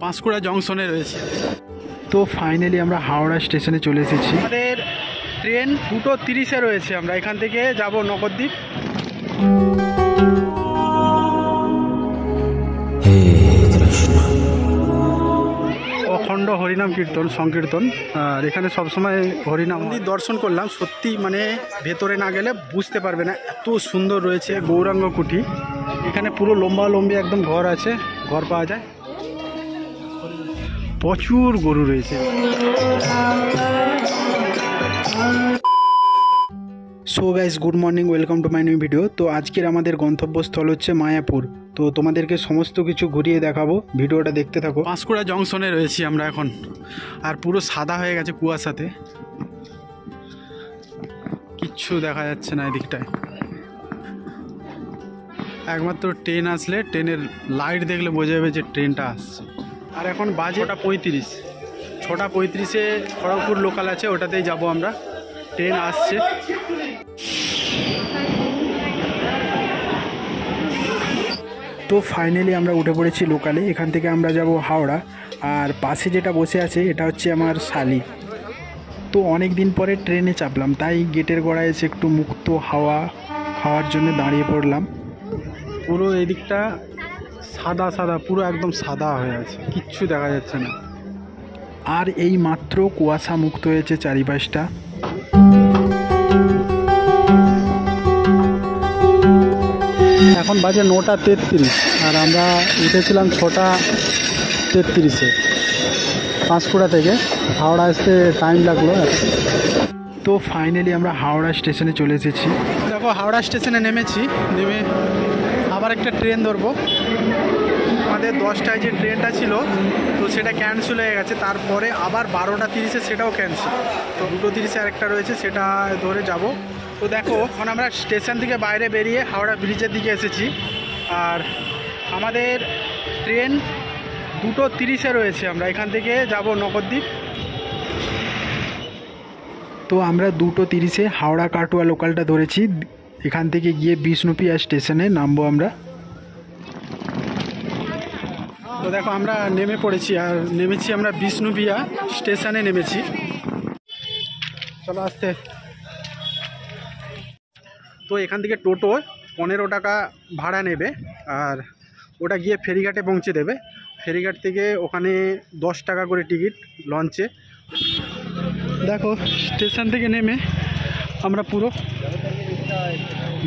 পাঁশকুড়া জংশনে রয়েছে। তো ফাইনালি আমরা হাওড়া স্টেশনে চলে এসেছি। আমাদের ট্রেন 2:30-এ রয়েছে। আমরা এখান থেকে যাব নবদ্বীপ। অখণ্ড হরিনাম কীর্তন সংকীর্তন, আর এখানে সবসময় হরিনাম দর্শন করলাম। সত্যি মানে ভেতরে না গেলে বুঝতে পারবে না, এত সুন্দর রয়েছে গৌরাঙ্গ কুঠি। এখানে পুরো লম্বা একদম ঘর আছে, ঘর পাওয়া যায়, প্রচুর গরু রয়েছে। So guys, good morning, welcome to my new video. তো আজকের আমাদের গন্তব্যস্থল হচ্ছে মায়াপুর। তো তোমাদেরকে সমস্ত কিছু ঘুরিয়ে দেখাবো, ভিডিওটা দেখতে থাকো। পাঁশকুড়া জংশনে রয়েছি আমরা এখন, আর পুরো সাদা হয়ে গেছে কুয়াশাতে, কিচ্ছু দেখা যাচ্ছে না এদিকটায়। একমাত্র ট্রেন আসলে ট্রেনের লাইট দেখলে বোঝা যাবে যে ট্রেনটা আসছে। আর এখন বাজে 6:35। খড়গপুর লোকাল আছে, ওটাতেই যাব আমরা। ট্রেন আসছে। তো ফাইনালি আমরা উঠে পড়েছি লোকালে। এখান থেকে আমরা যাব হাওড়া। আর পাশে যেটা বসে আছে এটা হচ্ছে আমার শালি। তো অনেক দিন পরে ট্রেনে চাপলাম, তাই গেটের গোড়ায় এসে একটু মুক্ত হাওয়া খাওয়ার জন্য দাঁড়িয়ে পড়লাম। পুরো এদিকটা সাদা, পুরো একদম সাদা হয়ে আছে, কিচ্ছু দেখা যাচ্ছে না। আর এই মাত্র কুয়াশা মুক্ত হয়েছে চারিপাশটা। এখন বাজে 9:33, আর আমরা উঠেছিলাম 6:33-এ। পাঁশকুড়া থেকে হাওড়া আসতে টাইম লাগলো। তো ফাইনালি আমরা হাওড়া স্টেশনে চলে এসেছি। দেখো, হাওড়া স্টেশনে নেমেছি। নেমে আবার একটা ট্রেন ধরবো। আমাদের 10টায় যে ট্রেনটা ছিল, তো সেটা ক্যান্সেল হয়ে গেছে। তারপরে আবার 12:30-এ সেটাও ক্যান্সেল। তো 2:30-এ আরেকটা রয়েছে, সেটা ধরে যাব। তো দেখো, এখন আমরা স্টেশন থেকে বাইরে বেরিয়ে হাওড়া ব্রিজের দিকে এসেছি। আর আমাদের ট্রেন 2:30-এ রয়েছে। আমরা এখান থেকে যাব নবদ্বীপ। তো আমরা 2:30-এ হাওড়া কাটোয়া লোকালটা ধরেছি। এখান থেকে গিয়ে বিষ্ণুপ্রিয়া স্টেশনে নামবো আমরা। তো দেখো, আমরা নেমে পড়েছি, আর নেমেছি আমরা বিষ্ণুপ্রিয়া স্টেশনে নেমেছি। চলো আসতে। তো এখান থেকে টোটো 15 টাকা ভাড়া নেবে, আর ওটা গিয়ে ফেরিঘাটে পৌঁছে দেবে। ফেরিঘাট থেকে ওখানে 10 টাকা করে টিকিট লঞ্চে। দেখো, স্টেশন থেকে নেমে আমরা পুরো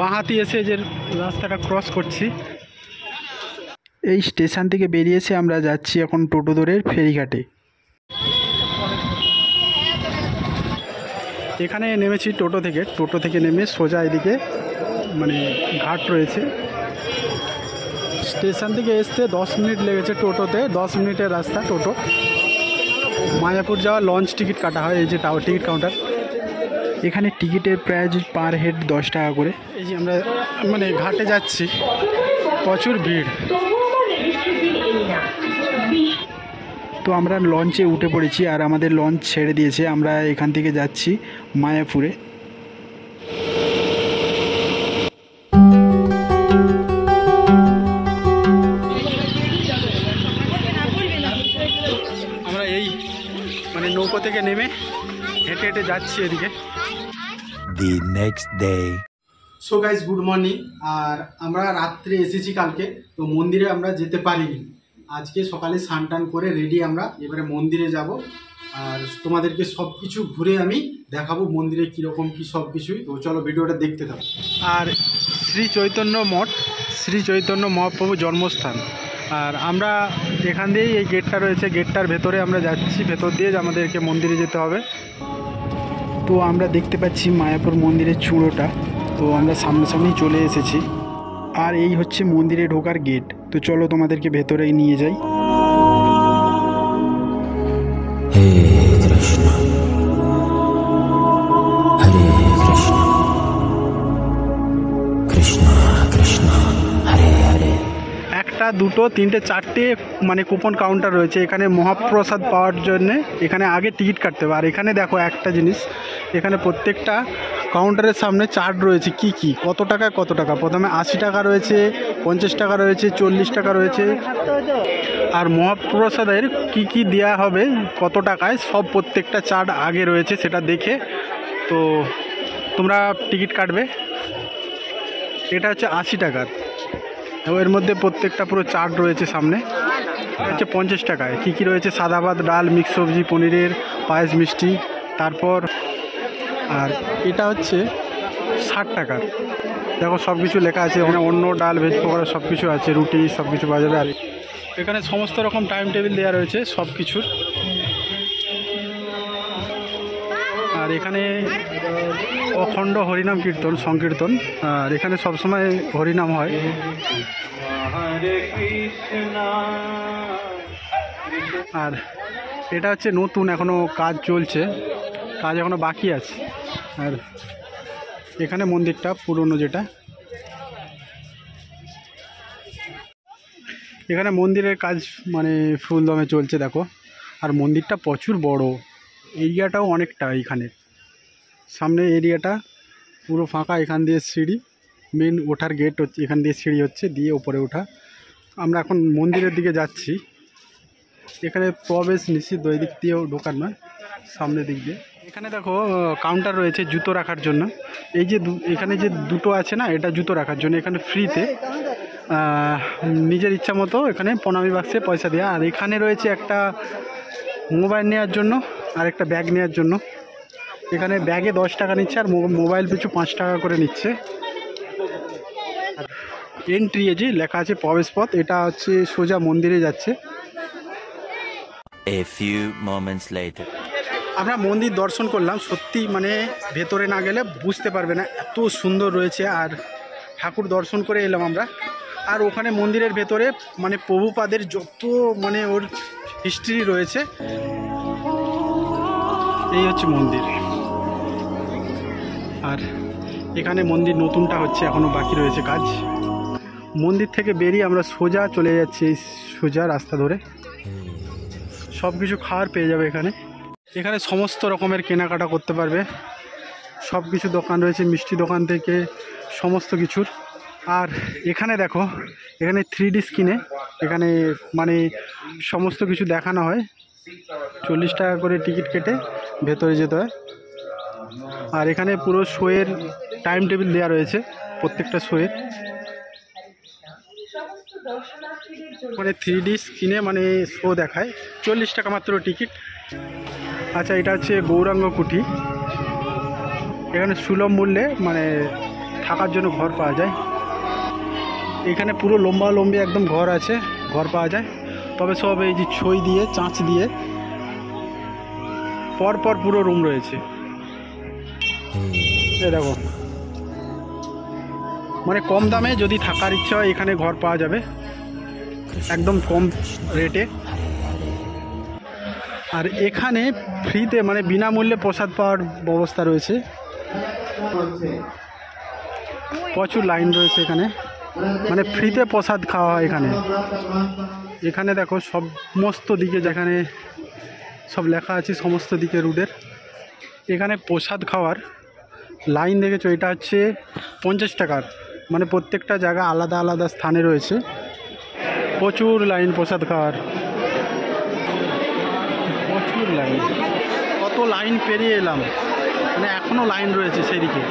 বাঁহাতি এসে যে রাস্তাটা ক্রস করছি। এই স্টেশন থেকে বেরিয়েছে আমরা যাচ্ছি এখন টোটো ধরে ফেরিঘাটে। এখানে নেমেছি টোটো থেকে নেমে সোজা এদিকে মানে ঘাট রয়েছে। স্টেশন থেকে আসতে 10 মিনিট লেগেছে টোটোতে। 10 মিনিটের রাস্তা টোটো। মায়াপুর যাওয়া লঞ্চ টিকিট কাটা হয়, এই যে টিকিট কাউন্টার। এখানে টিকিটের প্রাইস পার হেড 10 টাকা করে। এই যে আমরা মানে ঘাটে যাচ্ছি, প্রচুর ভিড়। তো আমরা লঞ্চে উঠে পড়েছি, আর আমাদের লঞ্চ ছেড়ে দিয়েছে। আমরা এখান থেকে যাচ্ছি মায়াপুরে। আমরা এই মানে নৌকো থেকে নেমে হেঁটে হেঁটে যাচ্ছি এদিকে। The next day. So guys, good morning. আর আমরা রাত্রে এসেছি কালকে, তো মন্দিরে আমরা যেতে পারিনি। আজকে সকালে স্নান টান করে রেডি আমরা এবারে মন্দিরে যাব। আর তোমাদেরকে সব কিছু ঘুরে আমি দেখাবো মন্দিরে কীরকম কী সব কিছুই। তো চলো ভিডিওটা দেখতে থাকো। আর শ্রী চৈতন্য মঠ, শ্রী চৈতন্য মহাপ্রভু জন্মস্থান। আর আমরা এখান দিয়েই, এই গেটটা রয়েছে, গেটটার ভেতরে আমরা যাচ্ছি। ভেতর দিয়ে আমাদেরকে মন্দিরে যেতে হবে। তো আমরা দেখতে পাচ্ছি মায়াপুর মন্দিরের চূড়োটা। তো আমরা সামনাসামনি চলে এসেছি, আর এই হচ্ছে মন্দিরে ঢোকার গেট। তো চলো তোমাদেরকে ভেতরে নিয়ে যাই। হে কৃষ্ণ, হরে কৃষ্ণ, কৃষ্ণ কৃষ্ণ, হরে হরে। একটা একটা, দুটো, তিনটে, চারটে মানে কুপন কাউন্টার রয়েছে এখানে মহাপ্রসাদ পাওয়ার জন্যে। এখানে আগে টিকিট কাটতে হবে। আর এখানে দেখো একটা জিনিস, এখানে প্রত্যেকটা কাউন্টারের সামনে চার্ট রয়েছে কি কি কত টাকা কত টাকা। প্রথমে 80 টাকা রয়েছে, 50 টাকা রয়েছে, 40 টাকা রয়েছে। আর মহাপ্রসাদের কি কি দেওয়া হবে কত টাকায় সব প্রত্যেকটা চার্ট আগে রয়েছে, সেটা দেখে তো তোমরা টিকিট কাটবে। এটা হচ্ছে 80 টাকার, এবং এর মধ্যে প্রত্যেকটা পুরো চার্ট রয়েছে সামনে। এটা হচ্ছে 50 টাকায় কী কী রয়েছে, সাদা ভাত, ডাল, মিক্স সবজি, পনিরের পায়েস, মিষ্টি। তারপর আর এটা হচ্ছে 60 টাকার, দেখো সব কিছু লেখা আছে এখানে, অন্য ডাল, ভেজ পকোড়া সব কিছু আছে, রুটি সব কিছু পাওয়া যাবে। আর এখানে সমস্ত রকম টাইম টেবিল দেওয়া রয়েছে সব কিছুর। আর এখানে অখণ্ড হরিনাম কীর্তন, সংকীর্তন, আর এখানে সবসময় হরিনাম হয়। আর এটা হচ্ছে নতুন, এখনও কাজ চলছে, কাজ এখনও বাকি আছে। আর এখানে মন্দিরটা পুরনো যেটা, এখানে মন্দিরের কাজ মানে ফুল দমে চলছে দেখো। আর মন্দিরটা প্রচুর বড়, এরিয়াটাও অনেকটা। এইখানে সামনে এরিয়াটা পুরো ফাঁকা, এখান দিয়ে সিঁড়ি, মেন ওঠার গেট হচ্ছে এখান দিয়ে, সিঁড়ি হচ্ছে দিয়ে ওপরে ওঠা। আমরা এখন মন্দিরের দিকে যাচ্ছি। এখানে প্রবেশ নিষিদ্ধ, এই দিক দিয়েও ঢোকার নয়, সামনের দিক দিয়ে। এখানে দেখো কাউন্টার রয়েছে জুতো রাখার জন্য। এই যে এখানে যে দুটো আছে না, এটা জুতো রাখার জন্য। এখানে ফ্রিতে নিজের ইচ্ছা মতো এখানে প্রণামী বাক্সে পয়সা দেওয়া। আর এখানে রয়েছে একটা মোবাইল নেওয়ার জন্য আর একটা ব্যাগ নেওয়ার জন্য। এখানে ব্যাগে 10 টাকা নিচ্ছে, আর মোবাইল পিছু 5 টাকা করে নিচ্ছে। এন্ট্রি যে লেখা আছে প্রবেশ পথ, এটা হচ্ছে সোজা মন্দিরে যাচ্ছে। A few moments later. আমরা মন্দির দর্শন করলাম, সত্যি মানে ভেতরে না গেলে বুঝতে পারবে না এত সুন্দর রয়েছে। আর ঠাকুর দর্শন করে এলাম আমরা। আর ওখানে মন্দিরের ভেতরে মানে প্রভুপাদের যত মানে ওর হিস্ট্রি রয়েছে। এই হচ্ছে মন্দির। আর এখানে মন্দির নতুনটা হচ্ছে, এখনও বাকি রয়েছে কাজ। মন্দির থেকে বেরিয়ে আমরা সোজা চলে যাচ্ছি, এই সোজা রাস্তা ধরে। সব কিছু খাওয়ার পেয়ে যাবে এখানে। এখানে সমস্ত রকমের কেনাকাটা করতে পারবে, সব কিছু দোকান রয়েছে, মিষ্টি দোকান থেকে সমস্ত কিছুর। আর এখানে দেখো, এখানে 3D স্ক্রিনে এখানে মানে সমস্ত কিছু দেখানো হয়। 40 টাকা করে টিকিট কেটে ভেতরে যেতে হয়। আর এখানে পুরো শোয়ের টাইম টেবিল দেওয়া রয়েছে, প্রত্যেকটা শোয়ের। মানে 3D স্ক্রিনে মানে শো দেখায়, 40 টাকা মাত্র টিকিট। আচ্ছা, এটা হচ্ছে গৌরাঙ্গ কুঠি। এখানে সুলভ মূল্যে মানে থাকার জন্য ঘর পাওয়া যায়। এখানে পুরো লম্বা একদম ঘর আছে, ঘর পাওয়া যায়। তবে সব এই যে ছই দিয়ে, চাঁচ দিয়ে পরপর পুরো রুম রয়েছে। এই দেখো, মানে কম দামে যদি থাকার ইচ্ছা হয় এখানে ঘর পাওয়া যাবে একদম কম রেটে। আর এখানে ফ্রিতে মানে বিনামূল্যে প্রসাদ পাওয়ার ব্যবস্থা রয়েছে। প্রচুর লাইন রয়েছে এখানে, মানে ফ্রিতে প্রসাদ খাওয়া হয় এখানে। এখানে দেখো সমস্ত দিকে যেখানে সব লেখা আছে, সমস্ত দিকে রুটের এখানে প্রসাদ খাওয়ার লাইন দেখেছো। এটা হচ্ছে 50 টাকার, মানে প্রত্যেকটা জায়গা আলাদা আলাদা স্থানে রয়েছে। প্রচুর লাইন প্রসাদ খাওয়ার, প্রচুর লাইন। কত লাইন পেরিয়ে এলাম, মানে এখনও লাইন রয়েছে সেদিকে।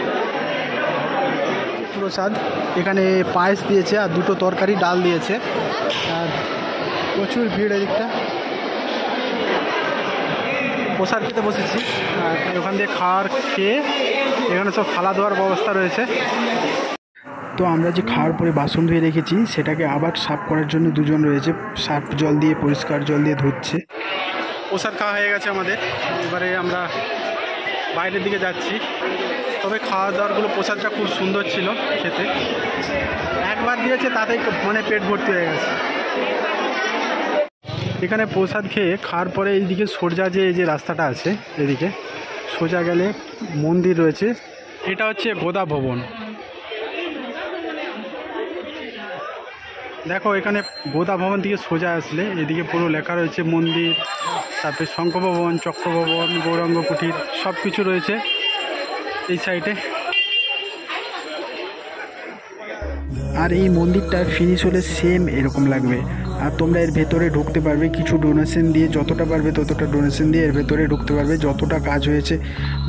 প্রসাদ এখানে পায়েস দিয়েছে, আর দুটো তরকারি, ডাল দিয়েছে। আর প্রচুর ভিড় এদিকটা। প্রসাদ খেতে বসেছি, আর ওখান দিয়ে খাওয়ার খেয়ে এখানে সব খাওয়া দাওয়ার ব্যবস্থা রয়েছে। তো আমরা যে খাওয়ার পরে বাসন ধুয়ে রেখেছি সেটাকে আবার সাফ করার জন্য দুজন রয়েছে, সার্ফ জল দিয়ে, পরিষ্কার জল দিয়ে ধুচ্ছে। প্রসাদ খাওয়া হয়ে গেছে আমাদের, এবারে আমরা বাইরের দিকে যাচ্ছি। তবে খাওয়া দাওয়ারগুলো, প্রসাদটা খুব সুন্দর ছিল খেতে। একবার দিয়েছে তাতেই মানে পেট ভর্তি হয়ে গেছে। এখানে প্রসাদ খেয়ে খাওয়ার পরে এইদিকে সোজা যে রাস্তাটা আছে, এদিকে সোজা গেলে মন্দির রয়েছে। এটা হচ্ছে গোদা ভবন। দেখো এখানে বোধা ভবন থেকে সোজা আসলে এদিকে পুরো লেখা রয়েছে মন্দির, তারপরে শঙ্খ ভবন, চক্র ভবন, গৌরাঙ্গ কুটির সব কিছু রয়েছে এই সাইডে। আর এই মন্দিরটা ফিনিশ হলে সেম এরকম লাগবে। আর তোমরা এর ভেতরে ঢুকতে পারবে কিছু ডোনেশন দিয়ে, যতটা পারবে ততটা ডোনেশন দিয়ে এর ভেতরে ঢুকতে পারবে। যতটা কাজ হয়েছে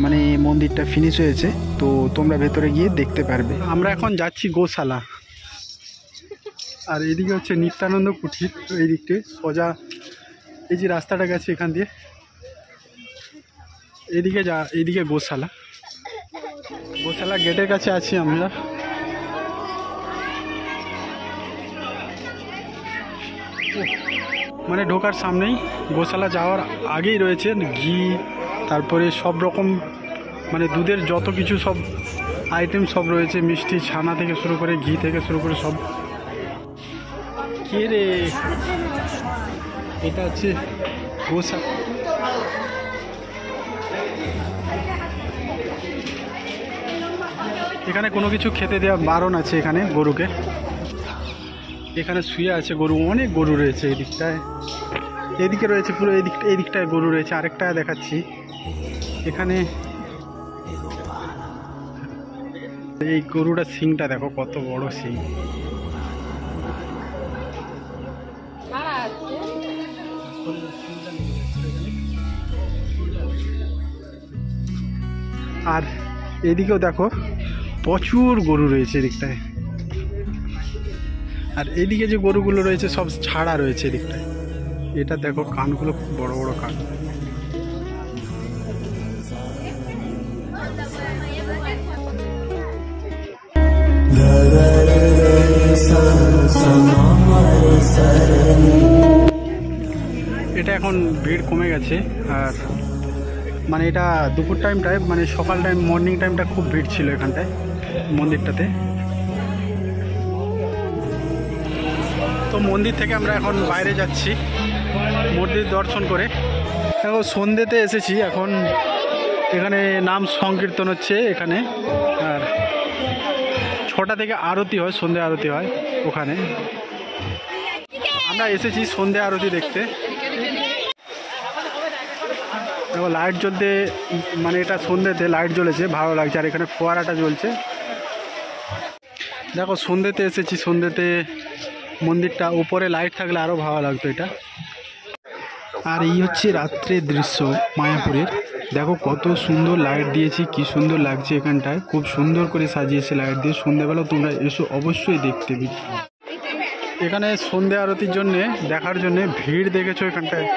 মানে মন্দিরটা ফিনিশ হয়েছে, তো তোমরা ভেতরে গিয়ে দেখতে পারবে। আমরা এখন যাচ্ছি গোশালা, আর এদিকে হচ্ছে নিত্যানন্দ কুঠির। এই দিকটে সোজা এই যে রাস্তাটা গেছে এখান দিয়ে এইদিকে গোশালা। গোশালা গেটের কাছে আছি আমরা। মানে ঢোকার সামনেই, গোশালা যাওয়ার আগেই রয়েছে ঘি, তারপরে সব রকম মানে দুধের যত কিছু সব আইটেম সব রয়েছে, মিষ্টি ছানা থেকে শুরু করে ঘি থেকে শুরু করে সব। কে রে, এটা হচ্ছে গোশালা। এখানে কোনো কিছু খেতে দেওয়া বারণ আছে এখানে গরুকে। এখানে শুয়ে আছে গরু, অনেক গরু রয়েছে এই দিকটায়, এদিকে রয়েছে পুরো এই দিকটায় গরু রয়েছে। আরেকটা দেখাচ্ছি, এখানে এই গরুটার শিংটা দেখো কত বড় শিং। আর এদিকেও দেখো প্রচুর গরু রয়েছে এদিকটায়। আর এদিকে যে গরুগুলো রয়েছে সব ছাড়া রয়েছে এদিকটায়। এটা দেখো কানগুলো খুব বড় বড় কান। এটা এখন ভিড় কমে গেছে। আর মানে এটা দুপুর টাইমটায়, মানে সকাল টাইম মর্নিং টাইমটা খুব ভিড় ছিল এখানটায় মন্দিরটাতে। তো মন্দির থেকে আমরা এখন বাইরে যাচ্ছি মন্দির দর্শন করে। এখন সন্ধ্যেতে এসেছি, এখন এখানে নাম সংকীর্তন হচ্ছে এখানে। আর 6টা থেকে আরতি হয়, সন্ধ্যে আরতি হয় ওখানে। আমরা এসেছি সন্ধ্যে আরতি দেখতে। দেখো লাইট জ্বলতে, মানে এটা সন্ধ্যেতে লাইট জ্বলেছে, ভালো লাগছে। আর এখানে ফোয়ারাটা জ্বলছে। দেখো সন্ধ্যেতে এসেছি, সন্ধ্যেতে মন্দিরটা উপরে লাইট থাকলে আরও ভালো লাগতো এটা। আর এই হচ্ছে রাত্রের দৃশ্য মায়াপুরের। দেখো কত সুন্দর লাইট দিয়েছি, কি সুন্দর লাগছে এখানটায়, খুব সুন্দর করে সাজিয়েছে লাইট দিয়ে। সন্ধ্যেবেলা তোমরা এসো অবশ্যই দেখতে। এখানে সন্ধ্যে আরতির জন্যে দেখার জন্যে ভিড় দেখেছো এখানটায়।